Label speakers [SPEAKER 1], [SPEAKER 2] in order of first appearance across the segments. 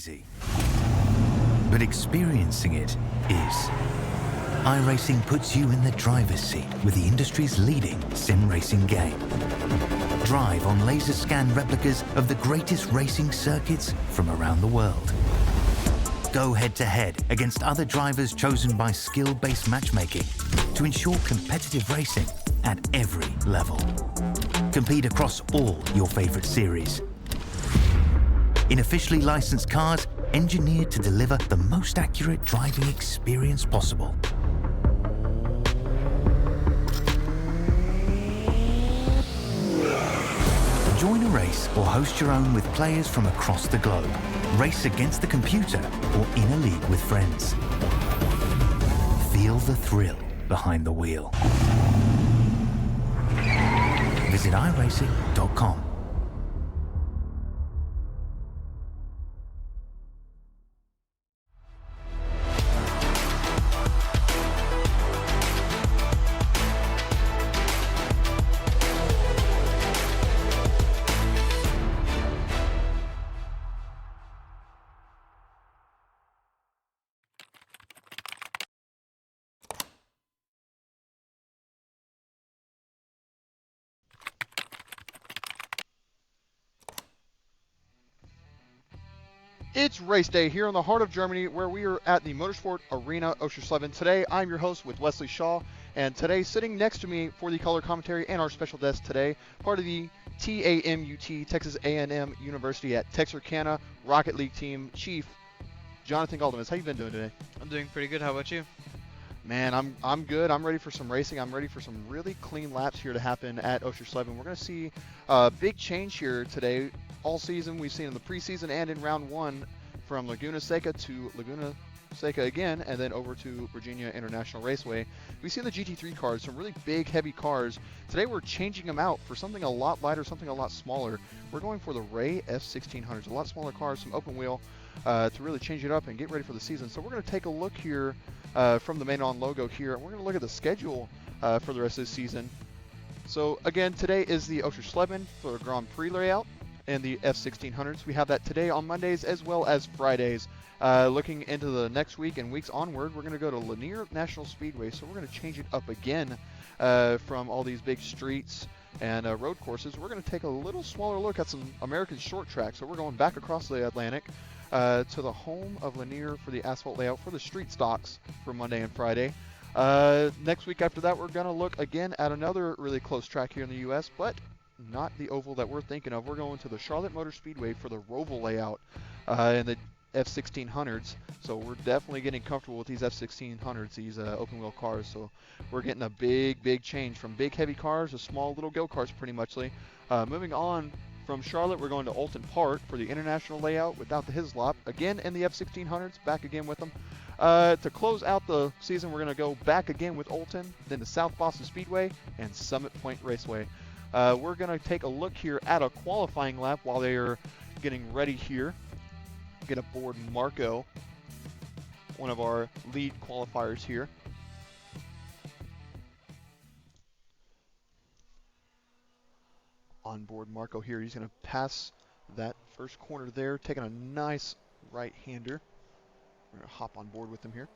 [SPEAKER 1] easy. But experiencing it is. iRacing puts you in the driver's seat with the industry's leading sim racing game. Drive on laser scan replicas of the greatest racing circuits from around the world. Go head-to-head against other drivers chosen by skill-based matchmaking to ensure competitive racing at every level. Compete across all your favorite series. In officially licensed cars, engineered to deliver the most accurate driving experience possible. Join a race or host your own with players from across the globe. Race against the computer or in a league with friends. Feel the thrill behind the wheel. Visit iRacing.com.
[SPEAKER 2] It's race day here in the heart of Germany, where we are at the Motorsport Arena Oschersleben. Today, I'm your host with Wesley Shaw, and today sitting next to me for the color commentary and our special guest today, part of the TAMUT, Texas A&M University at Texarkana Rocket League team, Chief Jonathan Galdemas. How you been doing today?
[SPEAKER 3] I'm doing pretty good. How about you?
[SPEAKER 2] Man, I'm good. I'm ready for some racing. I'm ready for some really clean laps here to happen at Oschersleben. We're going to see a big change here today. All season, we've seen in the preseason and in round one from Laguna Seca to Laguna Seca again, and then over to Virginia International Raceway. We've seen the GT3 cars, some really big, heavy cars. Today, we're changing them out for something a lot lighter, something a lot smaller. We're going for the Ray F1600s, a lot smaller cars, some open wheel, to really change it up and get ready for the season. So we're going to take a look here from the main on logo here, and we're going to look at the schedule for the rest of the season. So again, today is the Oschersleben for the Grand Prix layout and the F1600s. We have that today on Mondays as well as Fridays. Looking into the next week and weeks onward, we're going to go to Lanier National Speedway, so we're going to change it up again from all these big streets and road courses. We're going to take a little smaller look at some American short tracks, so we're going back across the Atlantic to the home of Lanier for the asphalt layout for the street stocks for Monday and Friday. Next week after that, we're going to look again at another really close track here in the U.S., but not the oval that we're thinking of. We're going to the Charlotte Motor Speedway for the Roval layout and the F1600s. So we're definitely getting comfortable with these F1600s, these open wheel cars. So we're getting a big change from big heavy cars to small little go-karts pretty muchly. Moving on from Charlotte, we're going to Alton Park for the international layout without the Hislop. Again in the F1600s, back again with them. To close out the season, we're going to go back again with Alton, then to South Boston Speedway and Summit Point Raceway. We're going to take a look here at a qualifying lap while they are getting ready here. Get aboard Marco, one of our lead qualifiers here. On board Marco here. He's going to pass that first corner there, taking a nice right-hander. We're going to hop on board with him here.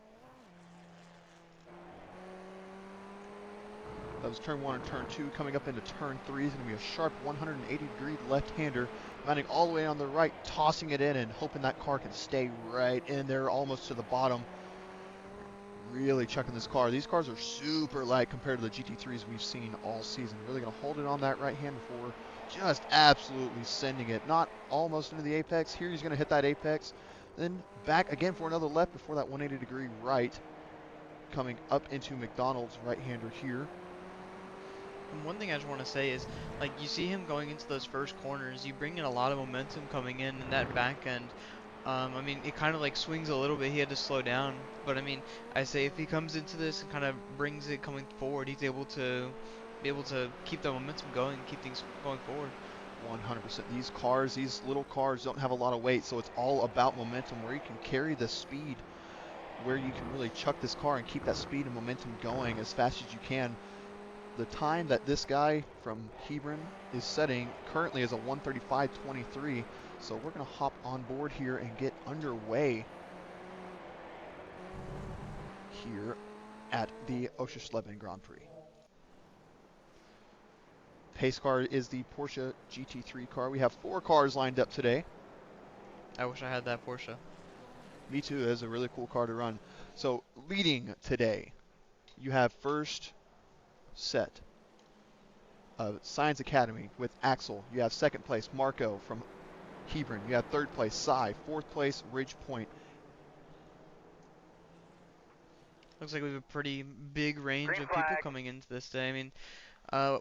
[SPEAKER 2] That was turn 1 and turn 2. Coming up into turn 3 is going to be a sharp 180-degree left-hander, landing all the way on the right, tossing it in and hoping that car can stay right in there almost to the bottom. Really chucking this car. These cars are super light compared to the GT3s we've seen all season. Really going to hold it on that right hand before just absolutely sending it. Not almost into the apex. Here he's going to hit that apex. Then back again for another left before that 180-degree right. Coming up into McDonald's right-hander here.
[SPEAKER 3] And one thing I just want to say is, like, you see him going into those first corners, you bring in a lot of momentum coming in that back end. I mean, it kind of like swings a little bit. He had to slow down, but I mean, I say if he comes into this and kind of brings it coming forward, he's able to keep the momentum going, keep things going forward.
[SPEAKER 2] 100%. These cars, these little cars don't have a lot of weight, so it's all about momentum, where you can carry the speed, where you can really chuck this car and keep that speed and momentum going as fast as you can. The time that this guy from Hebron is setting currently is a 1:35.23, So we're going to hop on board here and get underway here at the Oschersleben Grand Prix. Pace car is the Porsche GT3 car. We have 4 cars lined up today.
[SPEAKER 3] I wish I had that Porsche.
[SPEAKER 2] Me too. That is a really cool car to run. So leading today, you have first set of Science Academy with Axel. You have second place Marco from Hebron. You have third place Cy. Fourth place Ridge Point.
[SPEAKER 3] Looks like we have a pretty big range of people coming into this day. I mean, uh,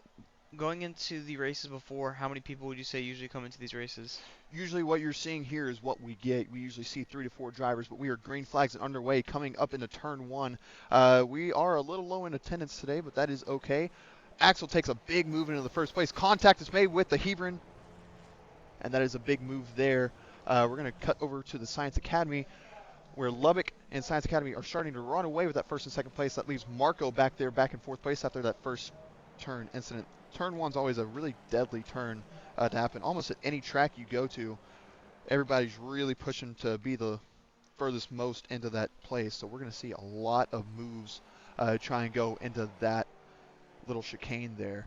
[SPEAKER 3] going into the races before, how many people would you say usually come into these races?
[SPEAKER 2] Usually what you're seeing here is what we get. We usually see 3 to 4 drivers, but we are green flags and underway coming up into turn 1. We are a little low in attendance today, but that is okay. Axel takes a big move into the first place. Contact is made with the Hebron, and that is a big move there. We're going to cut over to the Science Academy, where Lubbock and Science Academy are starting to run away with that first and second place. That leaves Marco back there, back in fourth place after that first turn incident. Turn 1's always a really deadly turn to happen. Almost at any track you go to, everybody's really pushing to be the furthest most into that place. So we're going to see a lot of moves try and go into that little chicane there.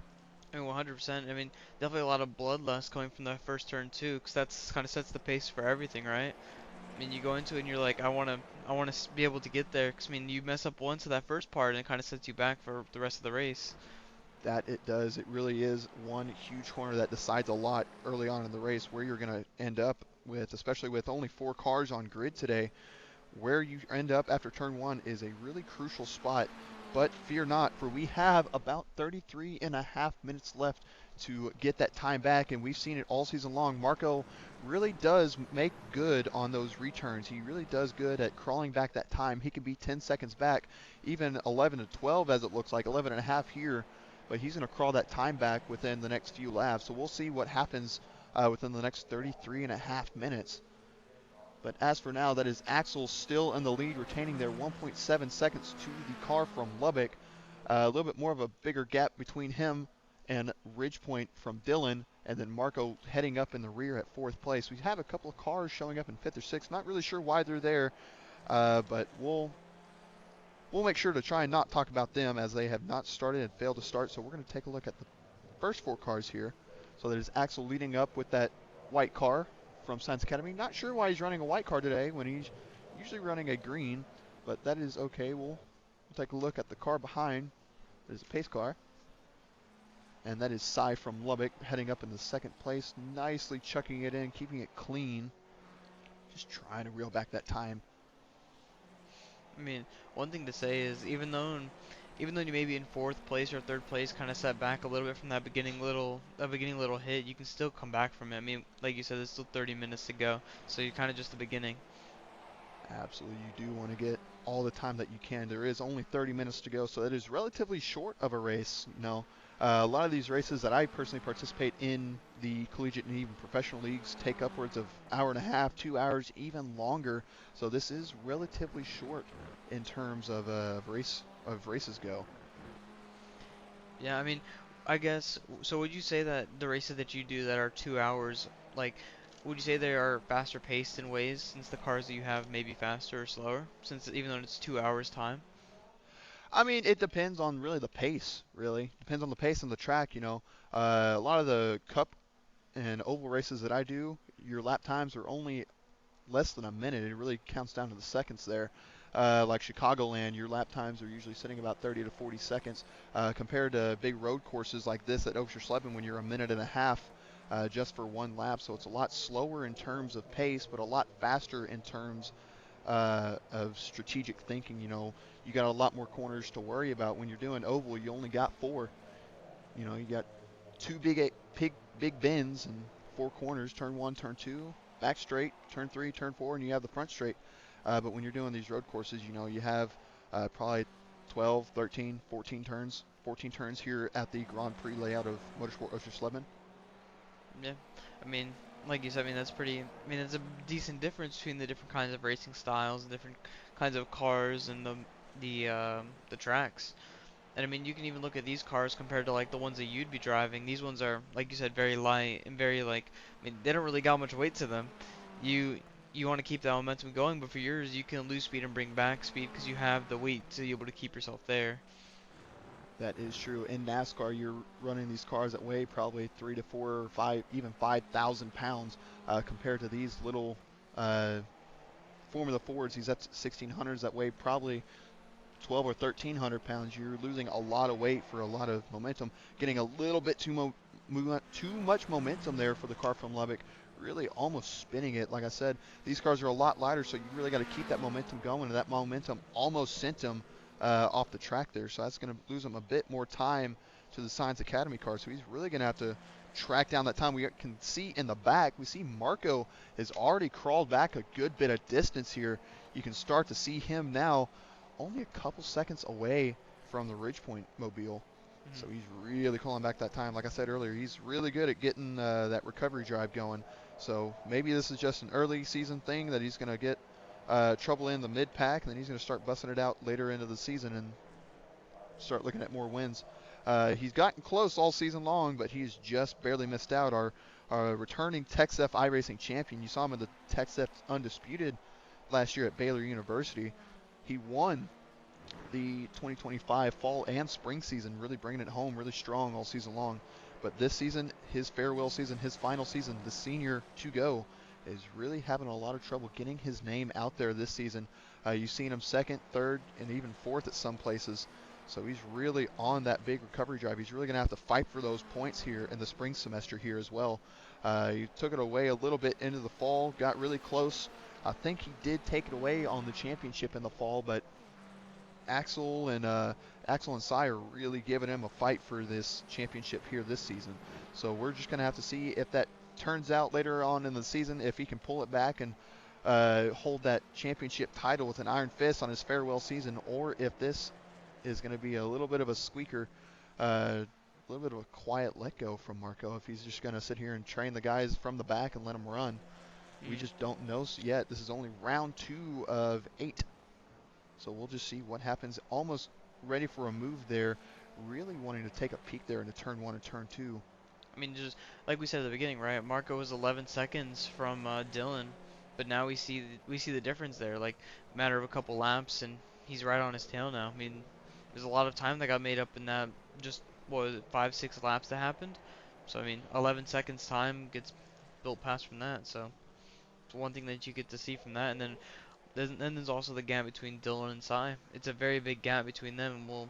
[SPEAKER 3] I mean, 100%. I mean, definitely a lot of bloodlust coming from that first turn too, because that's kind of sets the pace for everything, right? I mean, you go into it and you're like, I want to be able to get there, because I mean, you mess up once of that first part and it kind of sets you back for the rest of the race.
[SPEAKER 2] That it does. It really is one huge corner that decides a lot early on in the race where you're going to end up with, especially with only 4 cars on grid today. Where you end up after turn 1 is a really crucial spot. But fear not, for we have about 33 and a half minutes left to get that time back, and we've seen it all season long. Marco really does make good on those returns. He really does good at crawling back that time. He can be 10 seconds back, even 11 to 12 as it looks like, 11 and a half here, but he's going to crawl that time back within the next few laps. So we'll see what happens within the next 33 and a half minutes. But as for now, that is Axel still in the lead, retaining their 1.7 seconds to the car from Lubbock. A little bit more of a bigger gap between him and Ridgepoint from Dylan, and then Marco heading up in the rear at 4th place. We have a couple of cars showing up in 5th or 6th. Not really sure why they're there, but we'll make sure to try and not talk about them as they have not started and failed to start. So we're going to take a look at the first 4 cars here. So that is Axel leading up with that white car from Science Academy. Not sure why he's running a white car today when he's usually running a green, but that is okay. We'll take a look at the car behind. There's a pace car, and that is Cy from Lubbock heading up in the 2nd place, nicely chucking it in, keeping it clean, just trying to reel back that time.
[SPEAKER 3] I mean, one thing to say is even though you may be in 4th place or 3rd place, kind of set back a little bit from that beginning little hit, you can still come back from it. I mean, like you said, there's still 30 minutes to go, so you're kind of just the beginning.
[SPEAKER 2] Absolutely, you do want to get all the time that you can. There is only 30 minutes to go, so it is relatively short of a race. You know, a lot of these races that I personally participate in, the collegiate and even professional leagues, take upwards of hour and a half, 2 hours, even longer. So this is relatively short in terms of races go.
[SPEAKER 3] Yeah, I mean, I guess, so would you say that the races that you do that are 2 hours, like, would you say they are faster paced in ways since the cars that you have may be faster or slower, since even though it's 2 hours time?
[SPEAKER 2] I mean, it depends on really the pace, really. Depends on the pace and the track, you know. A lot of the cup and oval races that I do, your lap times are only less than a minute. It really counts down to the seconds there. Like Chicagoland, your lap times are usually sitting about 30 to 40 seconds compared to big road courses like this at Oschersleben when you're a minute and a half just for one lap. So it's a lot slower in terms of pace, but a lot faster in terms of strategic thinking. You know, you got a lot more corners to worry about. When you're doing oval, you only got 4. You know, you got 2 big bends and 4 corners, turn 1, turn 2, back straight, turn 3, turn 4, and you have the front straight. But when you're doing these road courses, you know, you have probably 12, 13, 14 turns. 14 turns here at the Grand Prix layout of Motorsport Oschersleben.
[SPEAKER 3] Yeah, I mean, like you said, I mean, that's pretty, I mean, it's a decent difference between the different kinds of racing styles, and different kinds of cars, and the tracks. And I mean, you can even look at these cars compared to like the ones that you'd be driving. These ones are, like you said, very light and very like, I mean, they don't really got much weight to them. You you want to keep that momentum going, but for yours, you can lose speed and bring back speed because you have the weight to be able to keep yourself there.
[SPEAKER 2] That is true. In NASCAR, you're running these cars that weigh probably 3 to 4 or 5, even 5,000 pounds, compared to these little uh, Formula Fords, these F1600s that weigh probably 12 or 1,300 pounds. You're losing a lot of weight for a lot of momentum, getting a little bit too much momentum there for the car from Lubbock. Really almost spinning it. Like I said, these cars are a lot lighter, so you really got to keep that momentum going, and that momentum almost sent him off the track there. So that's going to lose him a bit more time to the Science Academy car. So he's really going to have to track down that time. We can see in the back, we see Marco has already crawled back a good bit of distance here. You can start to see him now only a couple seconds away from the Ridgepoint Mobile.
[SPEAKER 3] Mhm.
[SPEAKER 2] So he's really calling back that time. Like I said earlier, he's really good at getting that recovery drive going. So maybe this is just an early season thing that he's going to get trouble in the mid-pack, and then he's going to start busting it out later into the season and start looking at more wins. He's gotten close all season long, but he's just barely missed out. Our returning TexSEF iRacing champion, you saw him in the TexSEF Undisputed last year at Baylor University. He won the 2025 fall and spring season, really bringing it home really strong all season long. But this season, his farewell season, his final season, the senior to go, is really having a lot of trouble getting his name out there this season. You've seen him second, third, and even fourth at some places. So he's really on that big recovery drive. He's really going to have to fight for those points here in the spring semester here as well. He took it away a little bit into the fall, got really close. I think he did take it away on the championship in the fall, but Axel and Cy are really giving him a fight for this championship here this season. So we're just going to have to see if that turns out later on in the season, if he can pull it back and hold that championship title with an iron fist on his farewell season, or if this is going to be a little bit of a squeaker, a little bit of a quiet let go from Marco, if he's just going to sit here and train the guys from the back and let them run. We
[SPEAKER 3] Mm.
[SPEAKER 2] just don't know yet. This is only round 2 of 8. So we'll just see what happens. Almost ready for a move there. Really wanting to take a peek there into turn 1 and turn 2.
[SPEAKER 3] I mean, just like we said at the beginning, right? Marco was 11 seconds from Dylan, but now we see the difference there. Like, matter of a couple laps, and he's right on his tail now. I mean, there's a lot of time that got made up in that. Just what was it, 5, 6 laps that happened. So I mean, 11 seconds time gets built past from that. So it's one thing that you get to see from that, and then there's also the gap between Dylan and Cy. It's a very big gap between them, and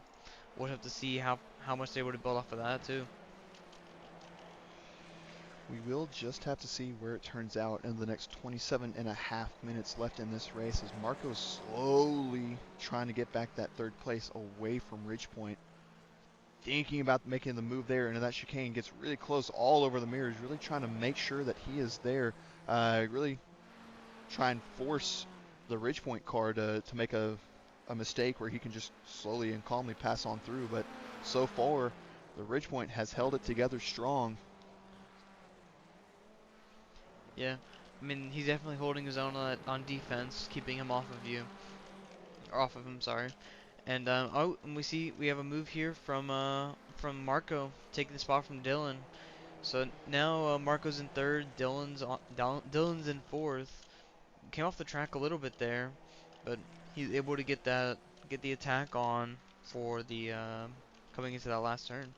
[SPEAKER 3] we'll have to see how much they were to build off of that too.
[SPEAKER 2] We will just have to see where it turns out in the next 27 and a half minutes left in this race as Marco's slowly trying to get back that third place away from Ridgepoint. Thinking about making the move there into that chicane, gets really close all over the mirrors, really trying to make sure that he is there. Really try and force the Ridgepoint car to make a mistake where he can just slowly and calmly pass on through. But so far, the Ridgepoint has held it together strong.
[SPEAKER 3] Yeah, I mean he's definitely holding his own on defense, keeping him off of you, or off of him, sorry. And and we have a move here from Marco taking the spot from Dylan. So now Marco's in third, Dylan's in fourth. Came off the track a little bit there, but he's able to get the attack on for the coming into that last turn.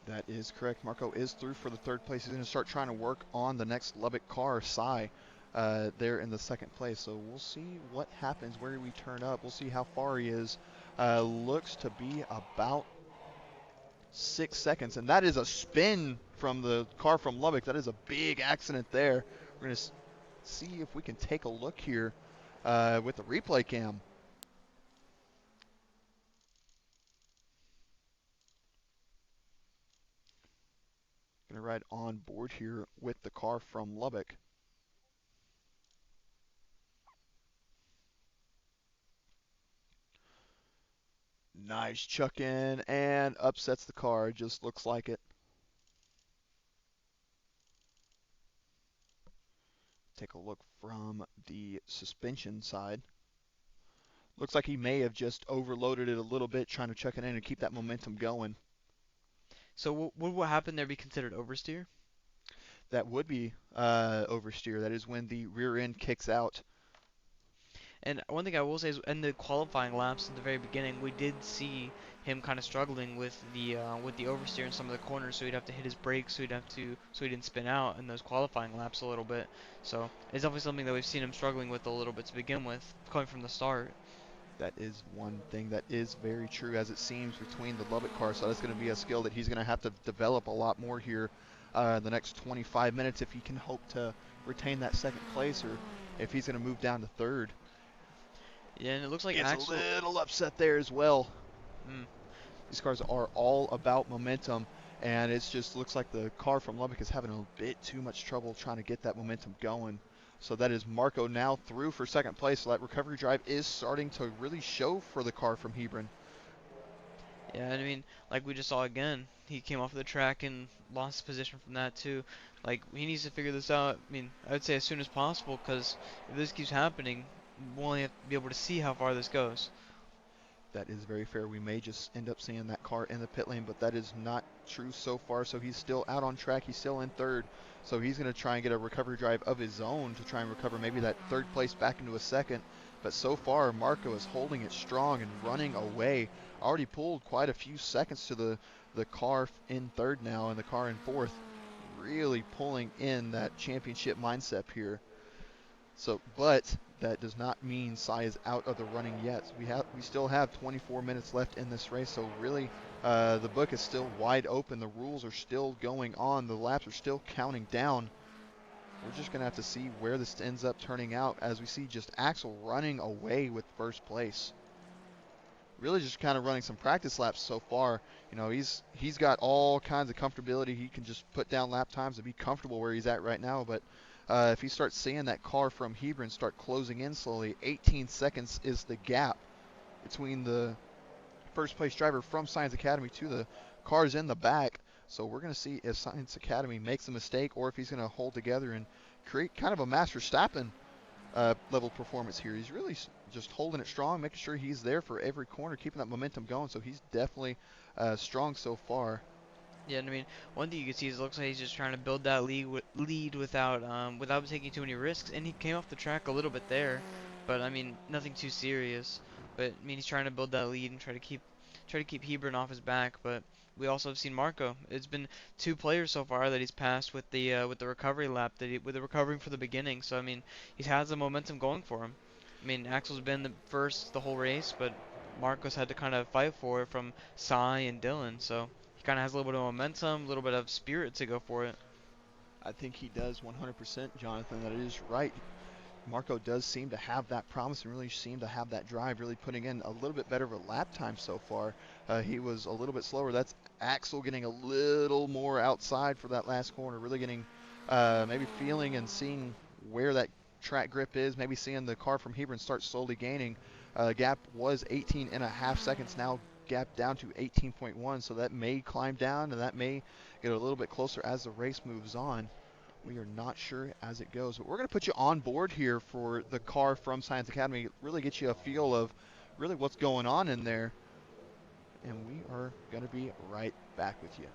[SPEAKER 2] That is correct. Marco is through for the third place. He's going to start trying to work on the next Lubbock car, Cy, there in the second place. So we'll see what happens, where we turn up. We'll see how far he is. Looks to be about 6 seconds, and that is a spin from the car from Lubbock. That is a big accident there. We're going to see if we can take a look here with the replay cam. Going to ride on board here with the car from Lubbock. Nice chuck in and upsets the car. Just looks like it. Take a look from the suspension side. Looks like he may have just overloaded it a little bit, trying to check it in and keep that momentum going.
[SPEAKER 3] So would what happened there be considered oversteer?
[SPEAKER 2] That would be oversteer. That is when the rear end kicks out.
[SPEAKER 3] And one thing I will say is, in the qualifying laps at the very beginning, we did see him kind of struggling with the oversteer in some of the corners. So he'd have to hit his brakes. So he didn't spin out in those qualifying laps a little bit. So it's definitely something that we've seen him struggling with a little bit to begin with, coming from the start.
[SPEAKER 2] That is one thing that is very true, as it seems, between the Lubbock cars. So that's going to be a skill that he's going to have to develop a lot more here the next 25 minutes if he can hope to retain that second place, or if he's going to move down to third.
[SPEAKER 3] Yeah, and it looks like
[SPEAKER 2] It's a
[SPEAKER 3] Axel.
[SPEAKER 2] little upset there as well.
[SPEAKER 3] Mm,
[SPEAKER 2] These cars are all about momentum, and it just looks like the car from Lubbock is having a bit too much trouble trying to get that momentum going. So that is Marco now through for second place. So that recovery drive is starting to really show for the car from Hebron.
[SPEAKER 3] yeah, and I mean, like we just saw again, he came off the track and lost his position from that too. Like he needs to figure this out. I mean, I would say as soon as possible, because if this keeps happening, we'll only have to be able to see how far this goes.
[SPEAKER 2] That is very fair. We may just end up seeing that car in the pit lane, but that is not true so far. So he's still out on track. He's still in third. So he's going to try and get a recovery drive of his own to try and recover maybe that third place back into a second. But so far, Marco is holding it strong and running away. Already pulled quite a few seconds to the car in third now and the car in fourth. Really pulling in that championship mindset here. So, but that does not mean Sai is out of the running yet. We still have 24 minutes left in this race. So really, the book is still wide open. The rules are still going on. The laps are still counting down. We're just gonna have to see where this ends up turning out, as we see just Axel running away with first place. Really just kind of running some practice laps so far. You know, he's got all kinds of comfortability. He can just put down lap times and be comfortable where he's at right now. But if he starts seeing that car from Hebron start closing in slowly, 18 seconds is the gap between the first place driver from Science Academy to the cars in the back. So we're going to see if Science Academy makes a mistake or if he's going to hold together and create kind of a Master Stappen level performance here. He's really just holding it strong, making sure he's there for every corner, keeping that momentum going. So he's definitely strong so far.
[SPEAKER 3] Yeah, and I mean, one thing you can see is it looks like he's just trying to build that lead without without taking too many risks, and he came off the track a little bit there, but I mean, nothing too serious. But I mean, he's trying to build that lead and try to keep Hebron off his back. But we also have seen Marco. It's been two players so far that he's passed with the recovery lap with the recovering for the beginning. So I mean, he has the momentum going for him. I mean, Axel's been the first the whole race, but Marcos had to kind of fight for it from Sai and Dylan. So he kind of has a little bit of momentum, a little bit of spirit to go for it.
[SPEAKER 2] I think he does 100%, Jonathan. That is right. Marco does seem to have that promise and really seem to have that drive, really putting in a little bit better of a lap time so far. He was a little bit slower. That's Axel getting a little more outside for that last corner, really getting maybe feeling and seeing where that track grip is, maybe seeing the car from Hebron start slowly gaining. Gap was 18 and a half seconds, now gap down to 18.1, so that may climb down and that may get a little bit closer as the race moves on. We are not sure as it goes, but we're going to put you on board here for the car from Science Academy, really get you a feel of really what's going on in there, and we are going to be right back with you.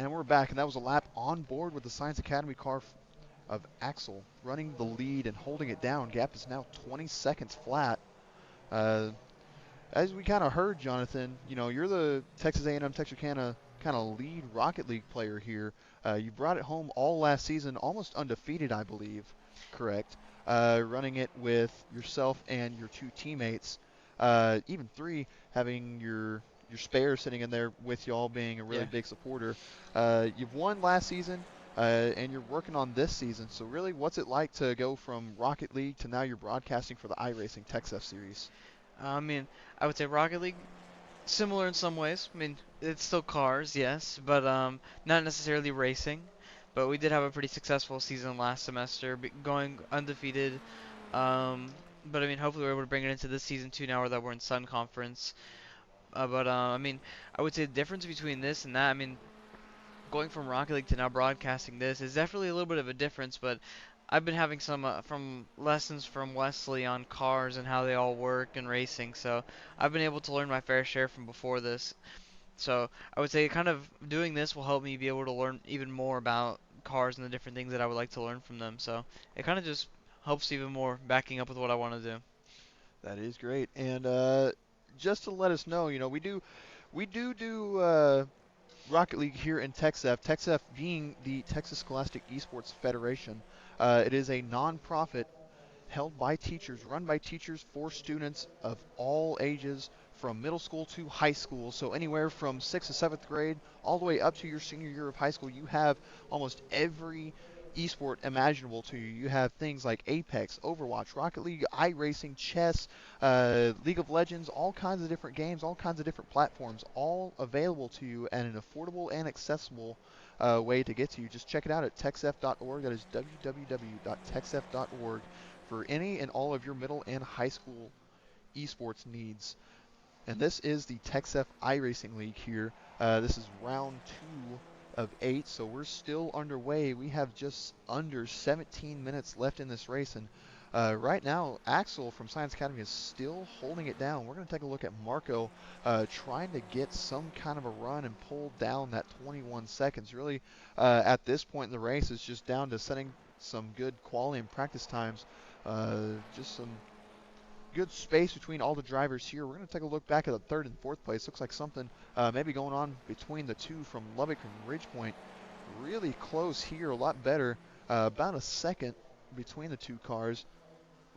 [SPEAKER 2] And we're back, and that was a lap on board with the Science Academy car of Axel running the lead and holding it down. Gap is now 20 seconds flat. Uh, as we kind of heard, Jonathan, you're the Texas A&M Texarkana kind of lead Rocket League player here. You brought it home all last season, almost undefeated, I believe. Correct. Running it with yourself and your two teammates, even three, having your spare sitting in there with y'all, being a really
[SPEAKER 3] Yeah.
[SPEAKER 2] big supporter. You've won last season, and you're working on this season. So really, what's it like to go from Rocket League to now you're broadcasting for the iRacing TexSEF series?
[SPEAKER 3] I mean, I would say Rocket League similar in some ways. I mean, it's still cars, yes, but not necessarily racing. But we did have a pretty successful season last semester, going undefeated. Um, but I mean, hopefully we're able to bring it into this season too. Now that we're in Sun Conference. But I mean, I would say the difference between this and that. I mean, going from Rocket League to now broadcasting this is definitely a little bit of a difference. But I've been having some from lessons from Wesley on cars and how they all work and racing. So I've been able to learn my fair share from before this. So I would say kind of doing this will help me be able to learn even more about cars and the different things that I would like to learn from them. So it kind of just helps even more backing up with what I want to do.
[SPEAKER 2] That is great. And just to let us know, we do Rocket League here in TexSEF. TexSEF being the Texas Scholastic Esports Federation. It is a non-profit held by teachers, run by teachers for students of all ages from middle school to high school. So anywhere from 6th to 7th grade all the way up to your senior year of high school, you have almost every esport imaginable to you. You have things like Apex, Overwatch, Rocket League, iRacing, chess, League of Legends, all kinds of different games, all kinds of different platforms, all available to you at an affordable and accessible way to get to you. Just check it out at texsef.org. That is www.texsef.org for any and all of your middle and high school esports needs. And this is the TexSEF iRacing League here. This is round 2 of 8, so we're still underway. We have just under 17 minutes left in this race, and right now, Axel from Science Academy is still holding it down. We're going to take a look at Marco trying to get some kind of a run and pull down that 21 seconds. Really, at this point in the race, it's just down to setting some good quality and practice times. Just some good space between all the drivers here. We're going to take a look back at the third and fourth place. Looks like something maybe going on between the two from Lubbock and Ridgepoint. Really close here, a lot better. About a second between the two cars.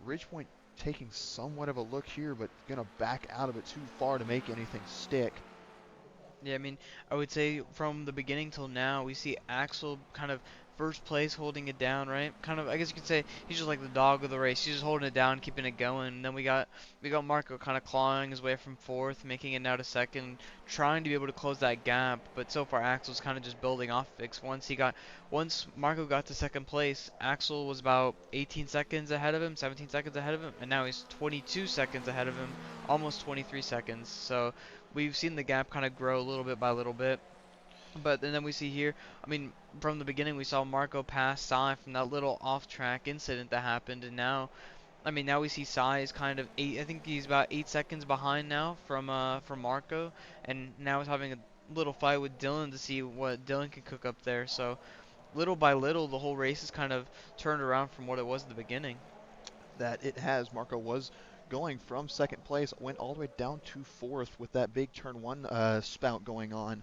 [SPEAKER 2] Ridgepoint taking somewhat of a look here, but going to back out of it too far to make anything stick.
[SPEAKER 3] Yeah, I mean, I would say from the beginning till now, we see Axel kind of first place holding it down, right? Kind of, I guess you could say he's just like the dog of the race. He's just holding it down, keeping it going. And then we got Marco kind of clawing his way from fourth, making it now to second, trying to be able to close that gap. But so far, Axel's kind of just building off of it. Once Marco got to second place, Axel was about 18 seconds ahead of him, 17 seconds ahead of him, and now he's 22 seconds ahead of him, almost 23 seconds. So we've seen the gap kind of grow little bit by little bit. But and then we see here, I mean, from the beginning we saw Marco pass Sai from that little off-track incident that happened, and now, I mean, now we see Sai is kind of eight. I think he's about 8 seconds behind now from Marco, and now he's having a little fight with Dylan to see what Dylan can cook up there. So little by little, the whole race is kind of turned around from what it was at the beginning.
[SPEAKER 2] That it has. Marco was going from second place, went all the way down to fourth with that big turn one spout going on.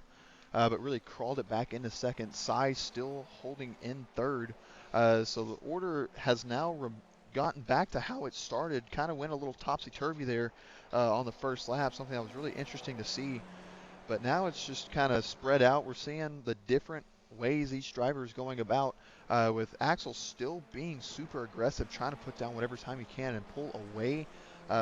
[SPEAKER 2] But really crawled it back into second. Sai still holding in third. So the order has now gotten back to how it started. Kind of went a little topsy-turvy there on the first lap, something that was really interesting to see. But now it's just kind of spread out. We're seeing the different ways each driver is going about, with Axel still being super aggressive, trying to put down whatever time he can and pull away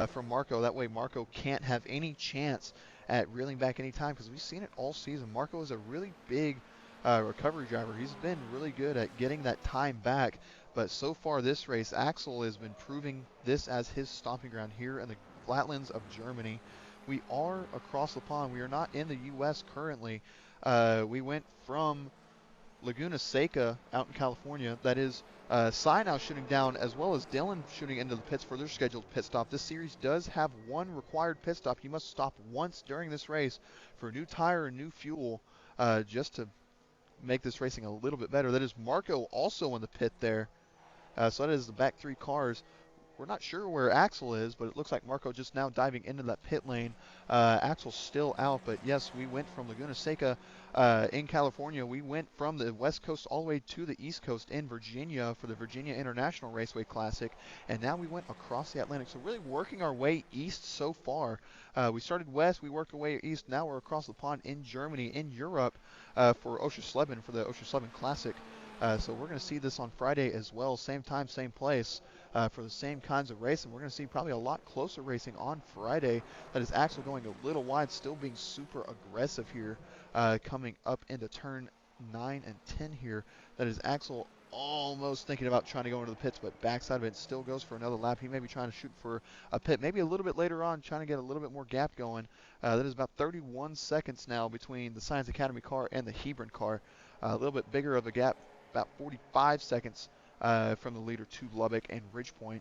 [SPEAKER 2] from Marco. That way Marco can't have any chance at reeling back any time, because we've seen it all season. Marco is a really big recovery driver. He's been really good at getting that time back, but so far this race, Axel has been proving this as his stomping ground here in the flatlands of Germany. We are across the pond. We are not in the U.S. currently. We went from Laguna Seca out in California. That is Sai now shooting down, as well as Dylan shooting into the pits for their scheduled pit stop. This series does have one required pit stop. You must stop once during this race for new tire and new fuel, just to make this racing a little bit better. That is Marco also in the pit there. So that is the back 3 cars. We're not sure where Axel is, but it looks like Marco just now diving into that pit lane. Axel's still out, but yes, we went from Laguna Seca in California. We went from the West Coast all the way to the East Coast in Virginia for the Virginia International Raceway Classic, and now we went across the Atlantic. So really working our way east so far. We started west, we worked our way east. Now we're across the pond in Germany, in Europe, for Oschersleben, for the Oschersleben Classic. So we're going to see this on Friday as well, same time, same place. For the same kinds of racing. We're going to see probably a lot closer racing on Friday. That is Axel going a little wide, still being super aggressive here, coming up into turn 9 and 10 here. That is Axel almost thinking about trying to go into the pits, but backside of it still goes for another lap. He may be trying to shoot for a pit, maybe a little bit later on, trying to get a little bit more gap going. That is about 31 seconds now between the Science Academy car and the Hebron car. A little bit bigger of a gap, about 45 seconds from the leader to Lubbock and Ridgepoint.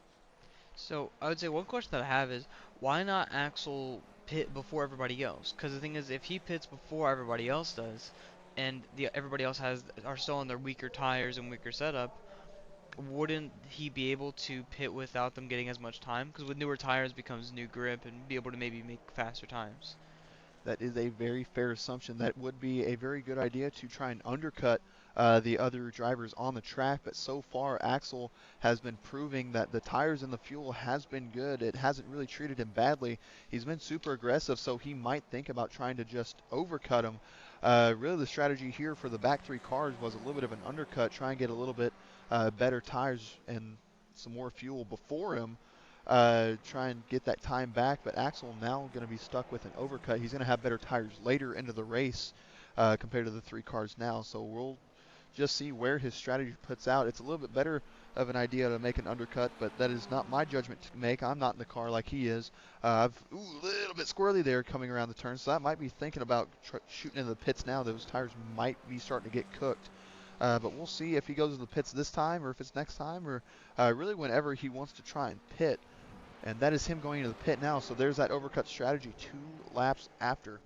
[SPEAKER 3] So I would say one question that I have is why not Axel pit before everybody else? Because the thing is, if he pits before everybody else does, and everybody else are still on their weaker tires and weaker setup, wouldn't he be able to pit without them getting as much time? Because with newer tires becomes new grip and be able to maybe make faster times.
[SPEAKER 2] That is a very fair assumption. That would be a very good idea to try and undercut the other drivers on the track, but so far Axel has been proving that the tires and the fuel has been good. It hasn't really treated him badly. He's been super aggressive, so he might think about trying to just overcut him. Really the strategy here for the back 3 cars was a little bit of an undercut, try and get a little bit better tires and some more fuel before him. Try and get that time back, but Axel now going to be stuck with an overcut. He's going to have better tires later into the race compared to the 3 cars now, so we'll just see where his strategy puts out. It's a little bit better of an idea to make an undercut, but that is not my judgment to make. I'm not in the car like he is. A little bit squirrely there coming around the turn, so that might be thinking about shooting into the pits now. Those tires might be starting to get cooked. But we'll see if he goes to the pits this time or if it's next time or really whenever he wants to try and pit. And that is him going into the pit now. So there's that overcut strategy 2 laps after.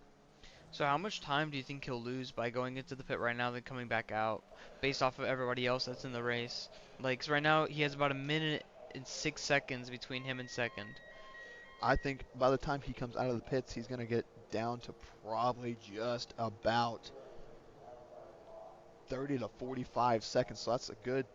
[SPEAKER 3] So how much time do you think he'll lose by going into the pit right now then coming back out based off of everybody else that's in the race? Like, 'cause right now he has about a minute and 6 seconds between him and second.
[SPEAKER 2] I think by the time he comes out of the pits, he's going to get down to probably just about 30 to 45 seconds. So that's a good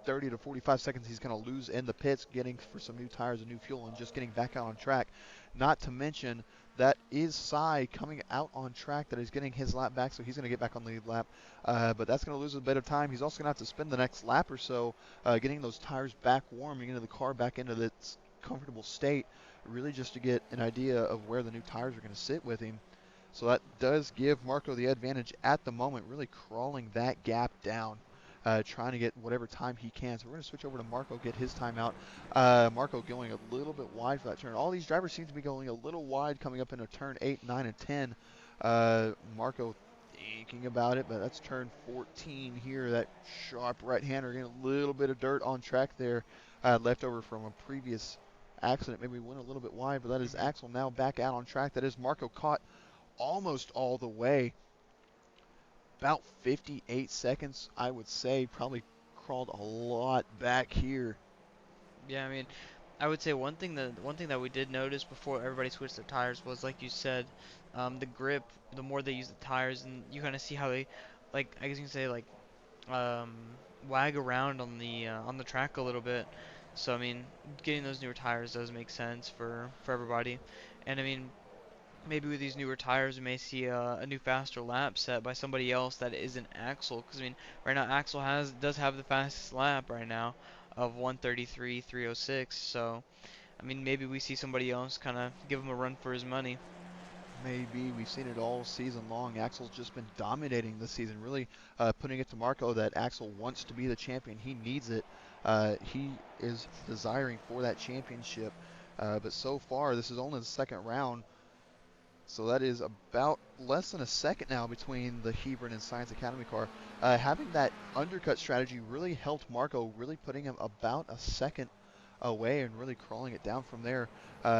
[SPEAKER 2] 30 to 45 seconds he's going to lose in the pits, getting for some new tires and new fuel and just getting back out on track. Not to mention that is Sai coming out on track that is getting his lap back, so he's going to get back on the lead lap. But that's going to lose a bit of time. He's also going to have to spend the next lap or so getting those tires back warm, getting the car back into its comfortable state, really just to get an idea of where the new tires are going to sit with him. So that does give Marco the advantage at the moment, really crawling that gap down. Trying to get whatever time he can. So we're going to switch over to Marco, get his time out. Marco going a little bit wide for that turn. All these drivers seem to be going a little wide coming up into turn 8, 9, and 10. Marco thinking about it, but that's turn 14 here. That sharp right-hander getting a little bit of dirt on track there, left over from a previous accident. Maybe went a little bit wide, but that is Axel now back out on track. That is Marco caught almost all the way. About 58 seconds, I would say. Probably crawled a lot back here.
[SPEAKER 3] Yeah, I mean, I would say one thing that we did notice before everybody switched their tires was like you said, the grip. The more they use the tires, and you kind of see how they, like I guess you can say like, um, wag around on the track a little bit. So I mean, getting those newer tires does make sense for everybody, and I mean, maybe with these newer tires, we may see a new faster lap set by somebody else that isn't Axel. Because I mean, right now Axel does have the fastest lap right now of 1:33.306. So I mean, maybe we see somebody else kind of give him a run for his money.
[SPEAKER 2] Maybe we've seen it all season long. Axel's just been dominating this season, really putting it to Marco that Axel wants to be the champion. He needs it. He is desiring for that championship. But so far, this is only the second round. So that is about less than a second now between the Hebron and Science Academy car. Having that undercut strategy really helped Marco, really putting him about a second away and really crawling it down from there.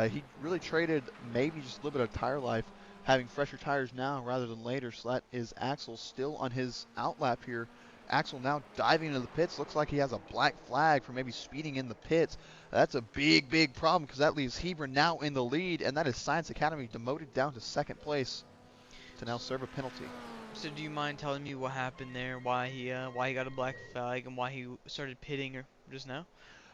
[SPEAKER 2] He really traded maybe just a little bit of tire life having fresher tires now rather than later. So that is Axel still on his outlap here. Axel now diving into the pits. Looks like he has a black flag for maybe speeding in the pits. That's a big, big problem because that leaves Hebron now in the lead, and that is Science Academy demoted down to second place to now serve a penalty.
[SPEAKER 3] So do you mind telling me what happened there? Why he got a black flag and why he started pitting just now?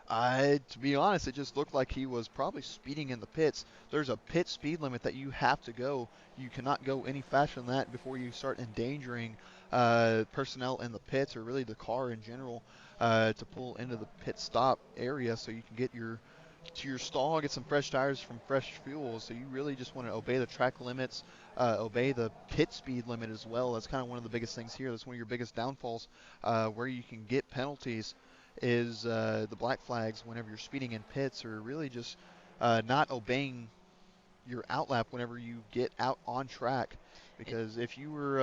[SPEAKER 2] To be honest, it just looked like he was probably speeding in the pits. There's a pit speed limit that you have to go. You cannot go any faster than that before you start endangering personnel in the pits or really the car in general to pull into the pit stop area so you can get to your stall, get some fresh tires from fresh fuel. So you really just want to obey the track limits, obey the pit speed limit as well. That's kind of one of the biggest things here. That's one of your biggest downfalls where you can get penalties is the black flags whenever you're speeding in pits, or really just not obeying your outlap whenever you get out on track. Because if you're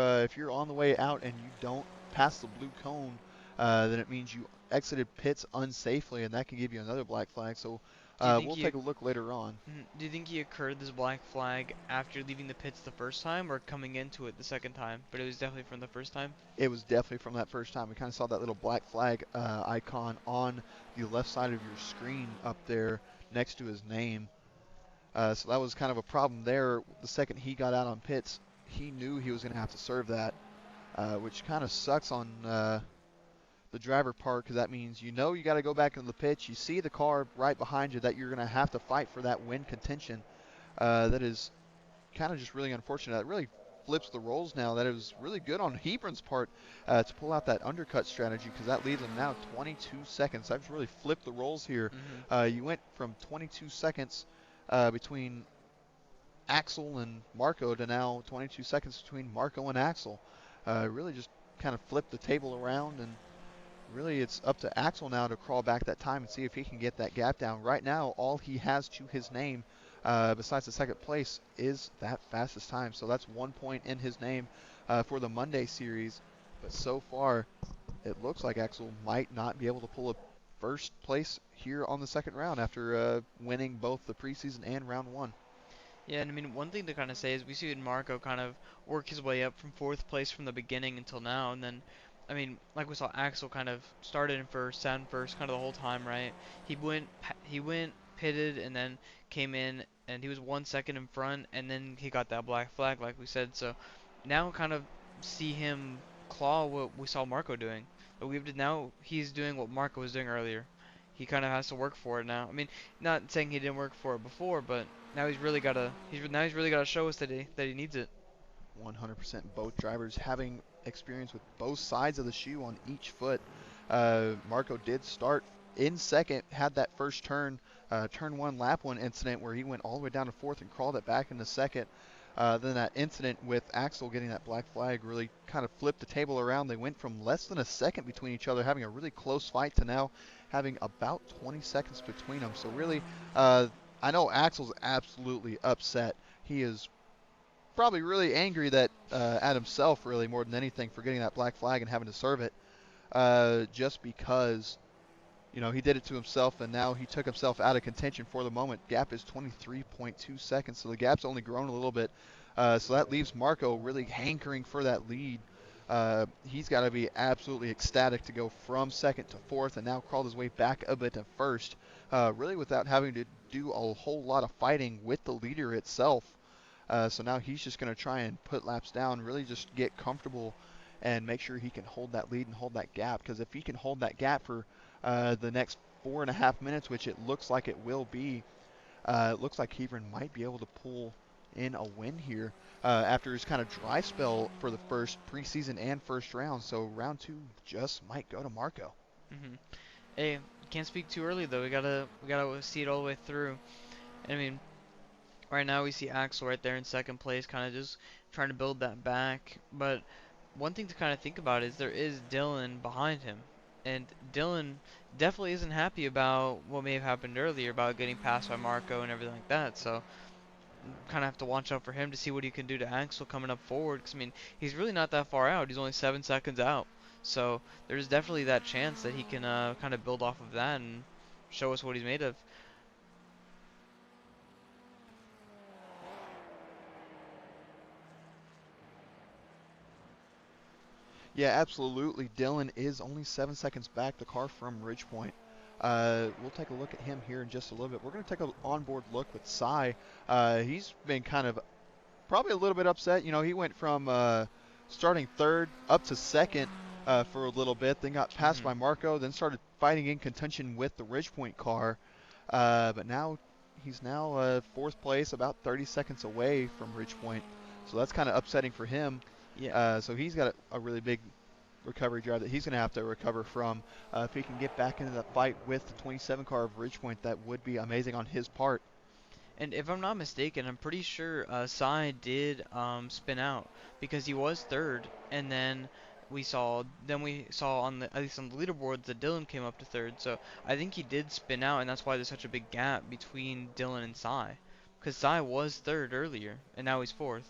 [SPEAKER 2] on the way out and you don't pass the blue cone, then it means you exited pits unsafely, and that can give you another black flag. So
[SPEAKER 3] Do you think
[SPEAKER 2] we'll
[SPEAKER 3] he
[SPEAKER 2] take a look later on.
[SPEAKER 3] Do you think he occurred this black flag after leaving the pits the first time or coming into it the second time? But it was definitely from the first time.
[SPEAKER 2] It was definitely from that first time. We kind of saw that little black flag icon on the left side of your screen up there next to his name. So that was kind of a problem there. The second he got out on pits, he knew he was going to have to serve that, which kind of sucks on the driver part, because that means you know you got to go back into the pits. You see the car right behind you that you're going to have to fight for that win contention. That is kind of just really unfortunate. It really flips the roles now. That it was really good on Hebron's part to pull out that undercut strategy, because that leaves him now 22 seconds. I've really flipped the roles here. You went from 22 seconds between Axel and Marco to now 22 seconds between Marco and Axel. Really just kind of flipped the table around, and really it's up to Axel now to crawl back that time and see if he can get that gap down. Right now, all he has to his name, besides the second place, is that fastest time. So that's 1 point in his name for the Monday series. But so far, it looks like Axel might not be able to pull a first place here on the second round after winning both the preseason and round one.
[SPEAKER 3] Yeah, and I mean, one thing to kind of say is we see Marco kind of work his way up from fourth place from the beginning until now, and then, I mean, like we saw Axel kind of started in first, sat in first, kind of the whole time, right? He went pitted, and then came in, and he was 1 second in front, and then he got that black flag, like we said. So now kind of see him claw what we saw Marco doing. But now he's doing what Marco was doing earlier. He kind of has to work for it now. I mean, not saying he didn't work for it before, but now he's really gotta show us that he needs it.
[SPEAKER 2] 100% both drivers having experience with both sides of the shoe on each foot. Marco did start in second, had that first turn one, lap one incident where he went all the way down to fourth and crawled it back into second. Then that incident with Axel getting that black flag really kind of flipped the table around. They went from less than a second between each other, having a really close fight, to now having about 20 seconds between them. So really, I know Axel's absolutely upset. He is probably really angry that at himself, really, more than anything, for getting that black flag and having to serve it, just because he did it to himself, and now he took himself out of contention for the moment. Gap is 23.2 seconds, so the gap's only grown a little bit. So that leaves Marco really hankering for that lead. He's got to be absolutely ecstatic to go from second to fourth and now crawl his way back a bit to first, really without having to do a whole lot of fighting with the leader itself. So now he's just going to try and put laps down, really just get comfortable and make sure he can hold that lead and hold that gap. Because if he can hold that gap for the next 4.5 minutes, which it looks like it will be, it looks like Hebron might be able to pull in a win here after his kind of dry spell for the first preseason and first round. So round two just might go to Marco.
[SPEAKER 3] Hey, can't speak too early though. We gotta see it all the way through. I mean, right now we see Axel right there in second place, kind of just trying to build that back. But one thing to kind of think about is there is Dylan behind him, and Dylan definitely isn't happy about what may have happened earlier about getting passed by Marco and everything like that. So kind of have to watch out for him to see what he can do to Axel coming up forward. Because I mean, he's really not that far out. He's only 7 seconds out. So there's definitely that chance that he can kind of build off of that and show us what he's made of.
[SPEAKER 2] Yeah, absolutely. Dylan is only 7 seconds back, the car from Ridgepoint. We'll take a look at him here in just a little bit. We're going to take an onboard look with Cy. He's been kind of probably a little bit upset. You know, he went from starting third up to second for a little bit, then got passed
[SPEAKER 3] Hmm.
[SPEAKER 2] by Marco, then started fighting in contention with the Ridgepoint car. But now he's now fourth place, about 30 seconds away from Ridgepoint. So that's kind of upsetting for him.
[SPEAKER 3] Yeah.
[SPEAKER 2] So he's got a really big recovery drive that he's going to have to recover from. If he can get back into that fight with the 27 car of Ridgepoint, that would be amazing on his part.
[SPEAKER 3] And if I'm not mistaken, I'm pretty sure Sai did spin out because he was third, and then we saw on the at least on the leaderboards that Dylan came up to third. So I think he did spin out, and that's why there's such a big gap between Dylan and Sai, because Sai was third earlier, and now he's fourth.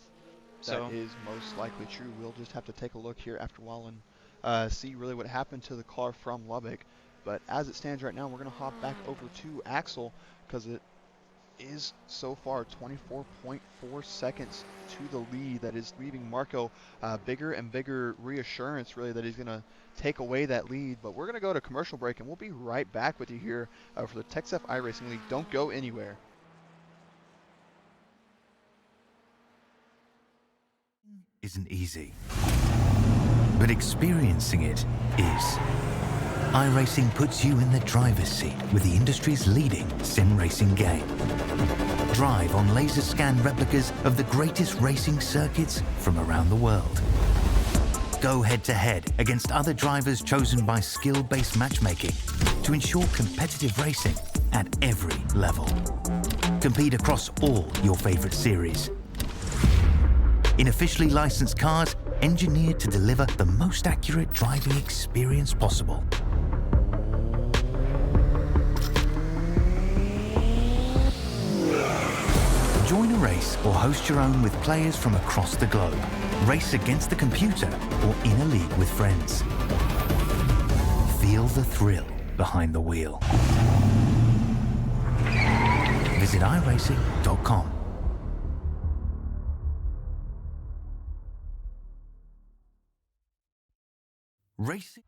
[SPEAKER 2] That
[SPEAKER 3] So
[SPEAKER 2] is most likely true. We'll just have to take a look here after a while and see really what happened to the car from Lubbock. But as it stands right now, we're going to hop back over to Axel because it is so far 24.4 seconds to the lead. That is leaving Marco bigger and bigger reassurance, really, that he's going to take away that lead. But we're going to go to commercial break, and we'll be right back with you here for the TexSEF iRacing League. Don't go anywhere.
[SPEAKER 1] Isn't easy, but experiencing it is. iRacing puts you in the driver's seat with the industry's leading sim racing game. Drive on laser scan replicas of the greatest racing circuits from around the world. Go head to head against other drivers chosen by skill-based matchmaking to ensure competitive racing at every level. Compete across all your favorite series. In officially licensed cars engineered to deliver the most accurate driving experience possible. Join a race or host your own with players from across the globe. Race against the computer or in a league with friends. Feel the thrill behind the wheel. Visit iRacing.com. Racing.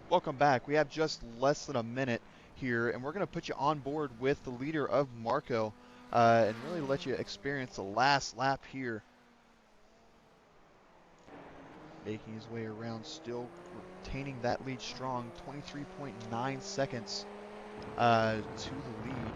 [SPEAKER 2] Welcome back. We have just less than a minute here, and we're going to put you on board with the leader of Marco and really let you experience the last lap here. Making his way around, still retaining that lead strong, 23.9 seconds to the lead.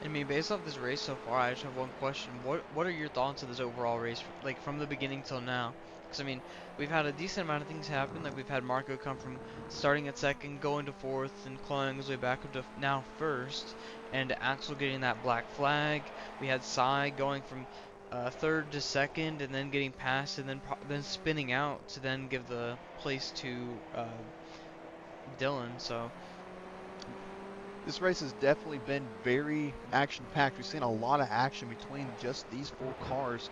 [SPEAKER 3] I mean, based off this race so far, I just have one question. What are your thoughts of this overall race, like from the beginning till now? Because I mean, we've had a decent amount of things happen. Like we've had Marco come from starting at second, going to fourth, and clawing his way back up to now first, and Axel getting that black flag. We had Sai going from third to second, and then getting passed, and then spinning out to then give the place to Dylan. So
[SPEAKER 2] This race has definitely been very action-packed. We've seen a lot of action between just these four cars.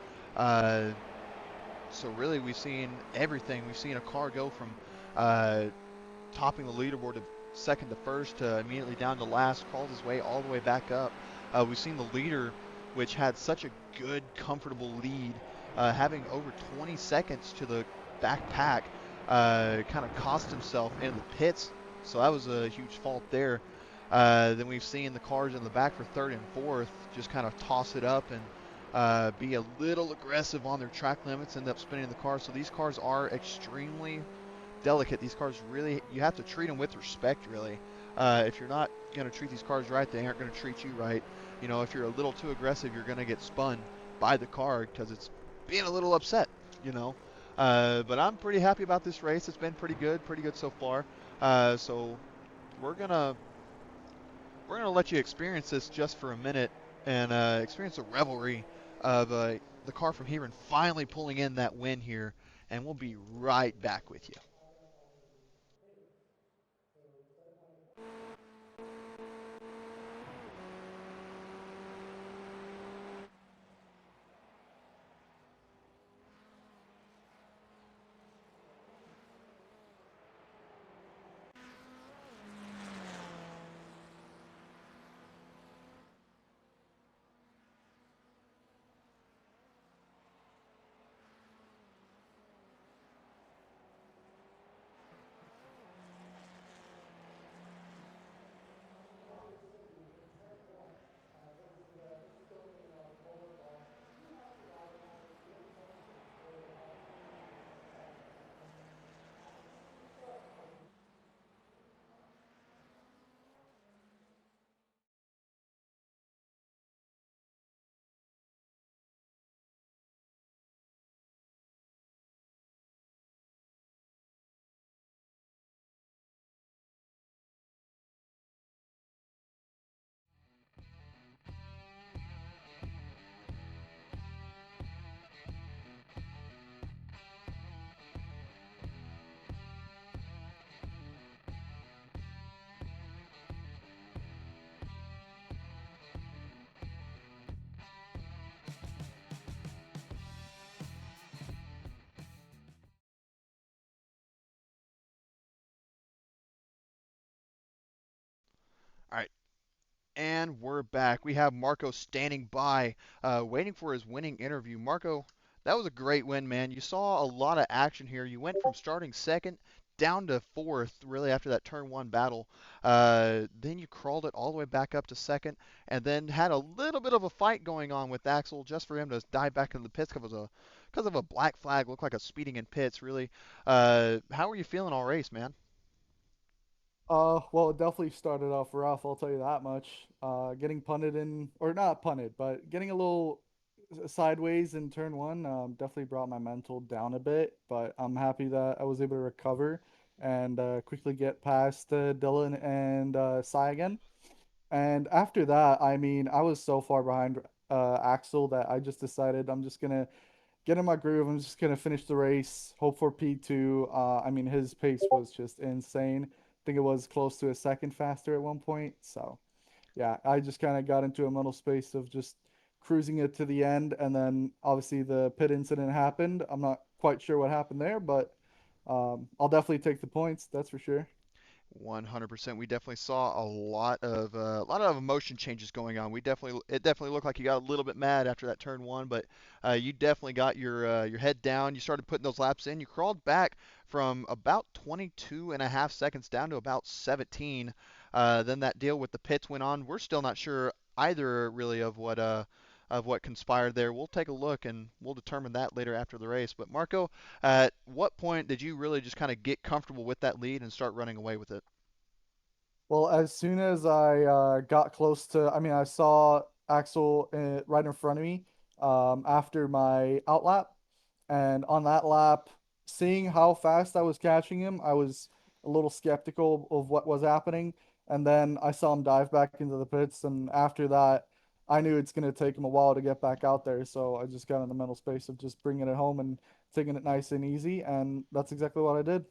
[SPEAKER 2] So really, we've seen everything. We've seen a car go from topping the leaderboard of second to first to immediately down to last, crawled his way all the way back up. We've seen the leader, which had such a good, comfortable lead, having over 20 seconds to the back pack, kind of cost himself in the pits. So that was a huge fault there. Then we've seen the cars in the back for third and fourth just kind of toss it up and be a little aggressive on their track limits, end up spinning the car. So these cars are extremely delicate. These cars really, you have to treat them with respect, really. If you're not going to treat these cars right, they aren't going to treat you right. You know, if you're a little too aggressive, you're going to get spun by the car because it's being a little upset, you know. But I'm pretty happy about this race. It's been pretty good so far. So we're gonna let you experience this just for a minute and experience the revelry of the car from here and finally pulling in that win here, and we'll be right back with you. All right, and we're back. We have Marco standing by, waiting for his winning interview. Marco, that was a great win, man. You saw a lot of action here. You went from starting second down to fourth, really, after that turn one battle. Then you crawled it all the way back up to second, and then had a little bit of a fight going on with Axel just for him to dive back into the pits because of a black flag. Looked like a speeding in pits, really. How were you feeling all race, man?
[SPEAKER 4] Well, it definitely started off rough, I'll tell you that much. Getting punted in, or not punted, but getting a little sideways in turn one, definitely brought my mental down a bit, but I'm happy that I was able to recover and quickly get past Dylan and Sai again. And after that, I mean, I was so far behind Axel that I just decided I'm just gonna get in my groove. I'm just gonna finish the race, hope for P2. I mean, his pace was just insane. I think it was close to a second faster at one point. So yeah, I just kind of got into a mental space of just cruising it to the end, and then obviously the pit incident happened. I'm not quite sure what happened there, but I'll definitely take the points. That's for sure.
[SPEAKER 2] 100%. We definitely saw a lot of emotion changes going on. It definitely looked like you got a little bit mad after that turn one, but you definitely got your head down. You started putting those laps in. You crawled back from about 22 and a half seconds down to about 17. Then that deal with the pits went on. We're still not sure either really of what conspired there. We'll take a look and we'll determine that later after the race. But Marco, at what point did you really just kind of get comfortable with that lead and start running away with it?
[SPEAKER 4] Well, as soon as I got close to, I mean, I saw Axel right in front of me after my outlap. And on that lap, seeing how fast I was catching him, I was a little skeptical of what was happening. And then I saw him dive back into the pits. And after that, I knew it's going to take him a while to get back out there. So I just got in the mental space of just bringing it home and taking it nice and easy. And that's exactly what I did.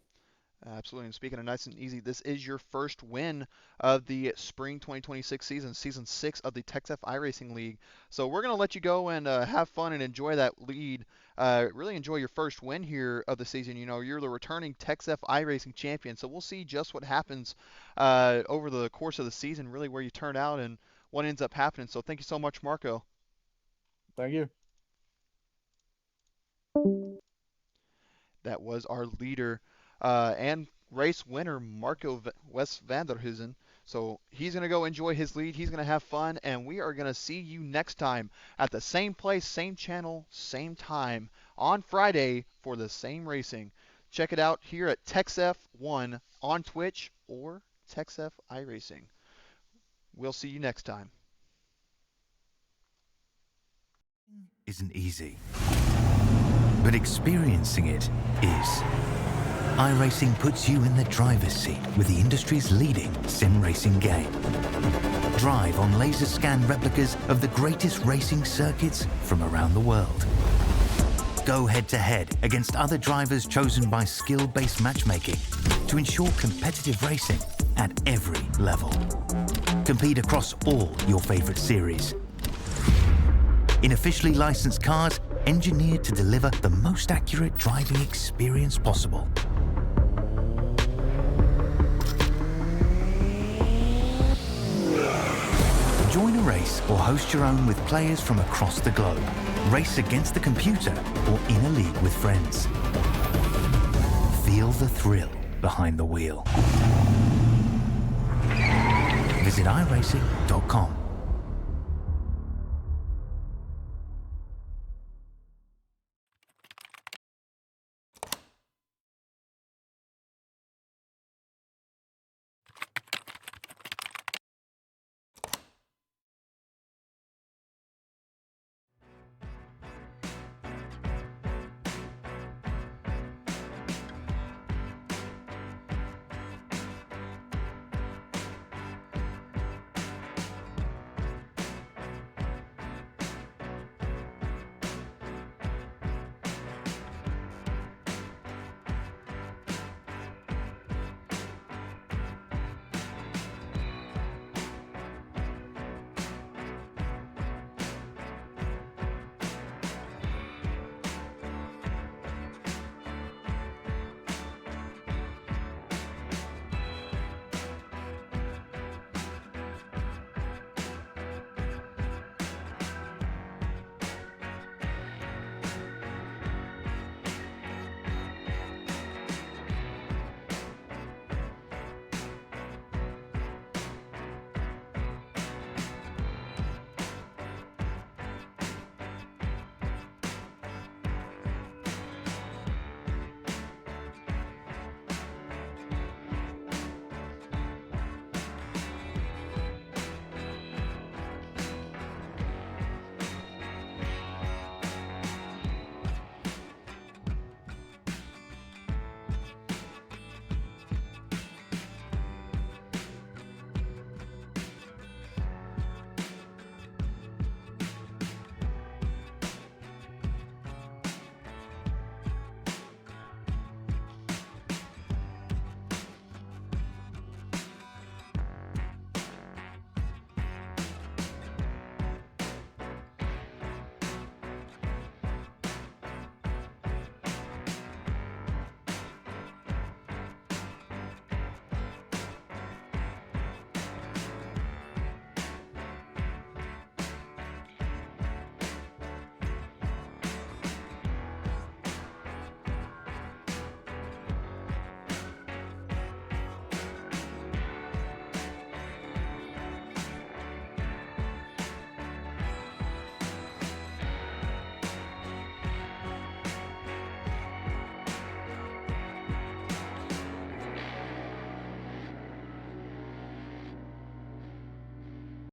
[SPEAKER 2] Absolutely. And speaking of nice and easy, this is your first win of the spring 2026 season, season six of the TexSEF iRacing League. So we're going to let you go and have fun and enjoy that lead. Really enjoy your first win here of the season. You know, you're the returning TexSEF iRacing champion. So we'll see just what happens over the course of the season, really where you turn out and what ends up happening. So thank you so much, Marco.
[SPEAKER 4] Thank you.
[SPEAKER 2] That was our leader and race winner, Marco West Vanderhuizen. So he's going to go enjoy his lead. He's going to have fun, and we are going to see you next time at the same place, same channel, same time on Friday for the same racing. Check it out here at TexSEF1 on Twitch or TexSEF iRacing. We'll see you next time.
[SPEAKER 1] Isn't easy, but experiencing it is. iRacing puts you in the driver's seat with the industry's leading sim racing game. Drive on laser scan replicas of the greatest racing circuits from around the world. Go head-to-head against other drivers chosen by skill-based matchmaking to ensure competitive racing at every level. Compete across all your favorite series. In officially licensed cars, engineered to deliver the most accurate driving experience possible. Join a race or host your own with players from across the globe. Race against the computer or in a league with friends. Feel the thrill behind the wheel. Visit iRacing.com.